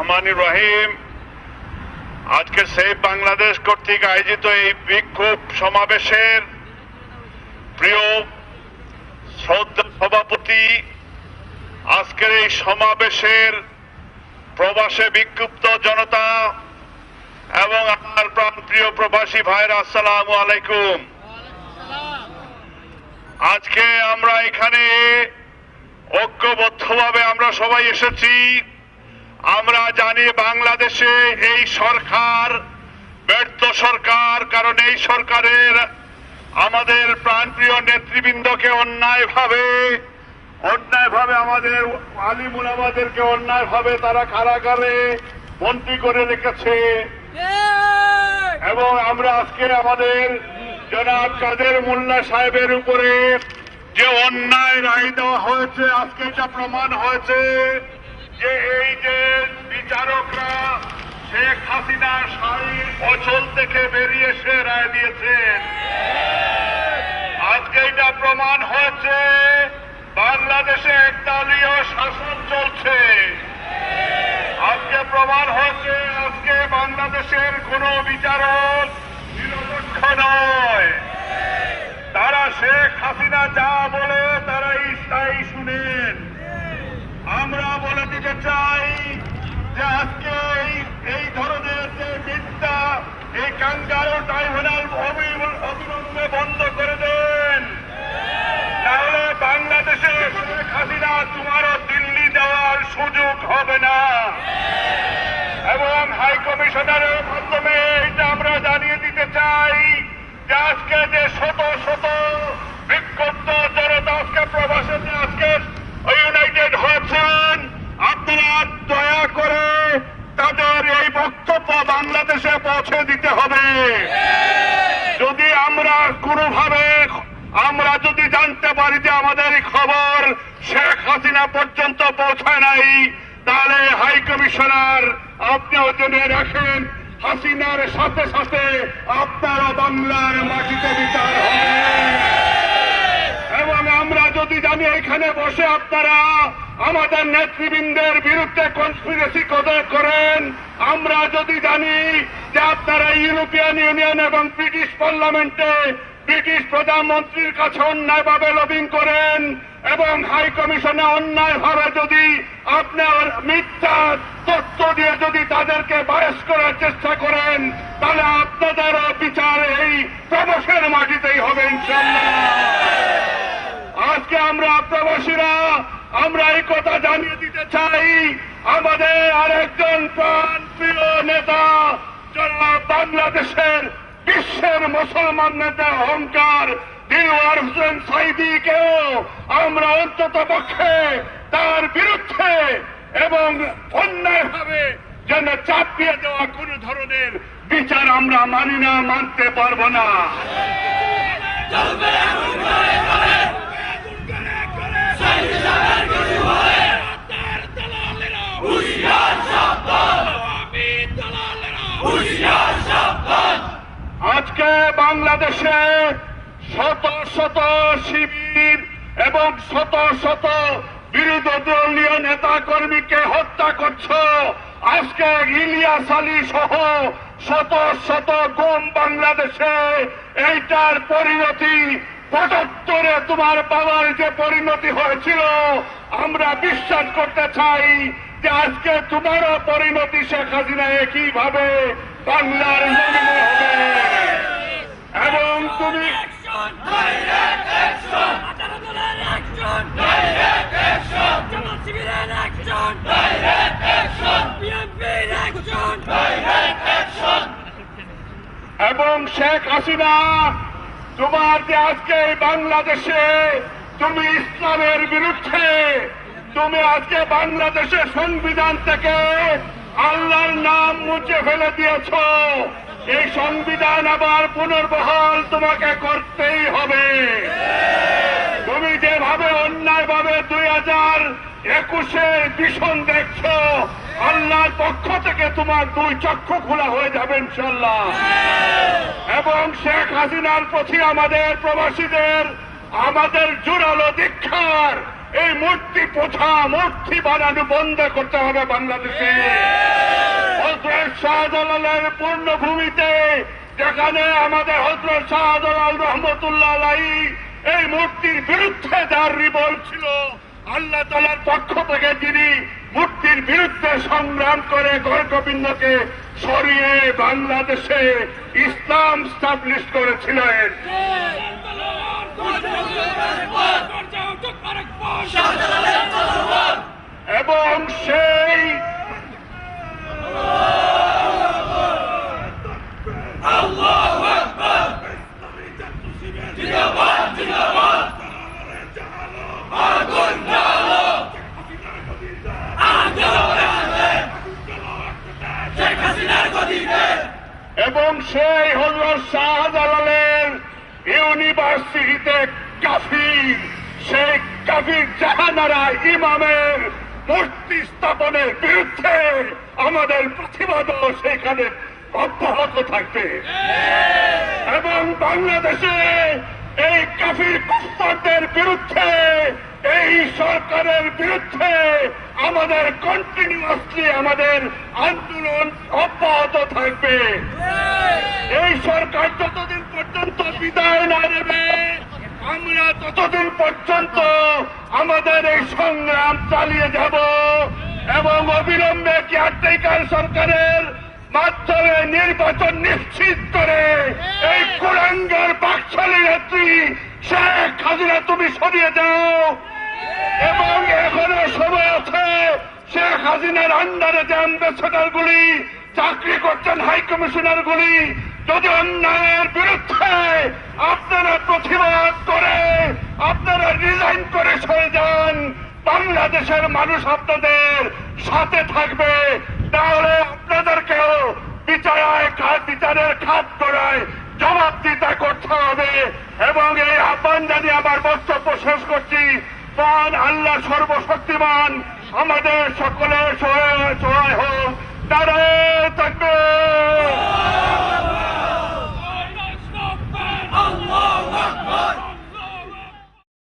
রহমানির রহিম। আজকে সেভ বাংলাদেশ কর্তৃক আয়োজিত এই বিক্ষোভ সমাবেশের প্রিয় শ্রদ্ধা সভাপতি, আজকের এই সমাবেশের প্রবাসে বিক্ষুব্ধ জনতা এবং আমার প্রাণপ্রিয় প্রবাসী ভাইরা, আসসালামু আলাইকুম। আজকে আমরা এখানে ঐক্যবদ্ধভাবে আমরা সবাই এসেছি। আমরা জানি বাংলাদেশে এই সরকার ব্যর্থ সরকার, কারণ এই সরকারের আমাদের প্রাণপ্রিয় নেতৃবৃন্দকে অন্যায়ভাবে আমাদের আলিম উলামাদেরকে অন্যায়ভাবে তারা কারাগারে বন্দী করে রেখেছে। এবং আমরা আজকে আমাদের জনাব কাদের মোল্লা সাহেবের উপরে যে অন্যায় রায় দেওয়া হয়েছে, আজকে এটা প্রমাণ হয়েছে যে এই যে বিচারকরা শেখ হাসিনার শাড়ির অচল থেকে বেরিয়ে এসে রায় দিয়েছেন। আজকে এটা প্রমাণ হয়েছে বাংলাদেশে একদলীয় শাসন চলছে। আজকে প্রমাণ হয়েছে আজকে বাংলাদেশের কোন বিচারক নিরপেক্ষ নয়। তারা শেখ হাসিনা যা বলে তারাই তাই শুনেন। আমরা বলে দিতে চাই যে আজকে এই ধরনের যে মিথ্যা, এই কাঙ্গারো ট্রাইব্যুনাল অবিলম্বে বন্ধ করে দেন, তাহলে বাংলাদেশে শেখ হাসিনা তোমারও দিল্লি যাওয়ার সুযোগ হবে না। এবং হাই কমিশনারের মাধ্যমে এটা আমরা জানিয়ে দিতে চাই যে আজকে যে শত শত বিক্ষুব্ধ জনতা আজকে প্রবাসে আজকে ইউনাইটেড হয়েছেন, আপনারা দয়া করে তাদের এই বক্তব্য বাংলাদেশে পৌঁছে দিতে হবে। যদি আমরা কোনোভাবে যদি জানতে পারি যে আমাদের এই খবর শেখ হাসিনা পর্যন্ত পৌঁছায় নাই, তাহলে হাই কমিশনার আপনিও জেনে রাখেন, হাসিনার সাথে সাথে আপনারা বাংলার মাটিতে বিচার হবে। এবং আমরা যদি জানি এখানে বসে আপনারা আমাদের নেতৃবৃন্দের বিরুদ্ধে কনস্পিরেসি করেন, আমরা যদি জানি যে আপনারা ইউরোপিয়ান ইউনিয়ন এবং ব্রিটিশ পার্লামেন্টে ব্রিটিশ প্রধানমন্ত্রীর কাছে অন্যায়ভাবে লবিং করেন এবং হাই কমিশনে অন্যায়ভাবে যদি আপনার মিথ্যা তথ্য দিয়ে যদি তাদেরকে বায়াস করার চেষ্টা করেন, তাহলে আপনাদেরও বিচার এই প্রবাসের মাটিতেই হবে ইনশাআল্লাহ। আজকে আমরা প্রবাসীরা আমরা এই কথা জানিয়ে দিতে চাই, আমাদের আরেকজন প্রাণপ্রিয় নেতা যারা বাংলাদেশের বিশ্বের মুসলমান নেতা অহংকার দিলওয়ার হোসেন সাইদিকেও আমরা অন্তত পক্ষে তার বিরুদ্ধে এবং অন্যায়ভাবে যেন চাপিয়ে দেওয়া কোন ধরনের বিচার আমরা মানি না, মানতে পারবো না। আজকে বাংলাদেশে শত শত শিবির এবং শত শত বিরোধী দলীয় নেতা কর্মীকে হত্যা করছো। আজকে ইলিয়াস আলী সহ শত শত গুম বাংলাদেশে, এইটার পরিণতি ৭৫-এ তোমার বাবার যে পরিণতি হয়েছিল, আমরা বিশ্বাস করতে চাই যে আজকে তোমারও পরিণতি শেখ হাসিনা একইভাবে বাংলার জমিনে হবে। এবং তুমি এবং শেখ হাসিনা তোমার যে আজকে বাংলাদেশে তুমি ইসলামের বিরুদ্ধে, তুমি আজকে বাংলাদেশের সংবিধান থেকে আল্লাহর নাম মুছে ফেলে দিয়েছ। এই সংবিধান আবার পুনর্বহাল তোমাকে করতেই হবে। তুমি যেভাবে অন্যায়ভাবে 2021-এর ভীষণ দেখছো, আল্লাহর পক্ষ থেকে তোমার 2 চক্ষু খোলা হয়ে যাবে ইনশাআল্লাহ। এবং শেখ হাসিনার প্রতি আমাদের প্রবাসীদের আমাদের জোরালো ধিক্কার। এই মূর্তি প্রথা মূর্তি বানানো বন্ধ করতে হবে বাংলাদেশে। হযরত শাহজালালের পূর্ণভূমিতে যেখানে আমাদের হযরত শাহজালাল রহমতুল্লাহ আলাইহি এই মূর্তির বিরুদ্ধে যার রিভোল্ট ছিল, আল্লাহ তাআলার পক্ষ থেকে যিনি মূর্তির বিরুদ্ধে সংগ্রাম করে গর্গবিন্দকে সরিয়ে বাংলাদেশে ইসলাম স্টাবলিশ করেছিলেন। এবং সেই এবং সেই হযরত শাহজালালের ইউনিভার্সিটিতে কাফির, সেই কাফির জাহানারা ইমামের মূর্তি স্থাপনের বিরুদ্ধে আমাদের প্রতিবাদও সেখানে অব্যাহত থাকবে। এবং বাংলাদেশে এই কাফির কুফফারদের বিরুদ্ধে, এই সরকারের বিরুদ্ধে আমাদের কন্টিনিউয়াসলি আমাদের আন্দোলন অব্যাহত থাকবে। এই সরকার যতদিন পর্যন্ত বিদায় না নেবে, আমরা ততদিন পর্যন্ত আমাদের এই সংগ্রাম চালিয়ে যাব এবং অবিলম্বে কেয়ারটেকার সরকারের মাধ্যমে নির্বাচন নিশ্চিত করে এই কুলাঙ্গার বাকশালী নেত্রী শেখ হাসিনা তুমি সরিয়ে যাও। এবং এখনো সময় আছে, শেখ হাসিনার আন্ডারে যে অ্যাম্বাসেডর গুলি চাকরি করছেন, হাই কমিশনার গুলি, যদি অন্যায়ের বিরুদ্ধে আপনারা প্রতিবাদ করে আপনারা রিজাইন করে সরে যান, বাংলাদেশের মানুষ আপনাদের সাথে থাকবে। তাহলে আপনাদেরকেও বিচারের খাত করায় জবাবদিহিতা করতে হবে। এবং এই আহ্বান জানিয়ে আমার বক্তব্য শেষ করছি। মহান আল্লাহ সর্বশক্তিমান আমাদের সকলের সহায় হোক। নারায়ে তাকবীর।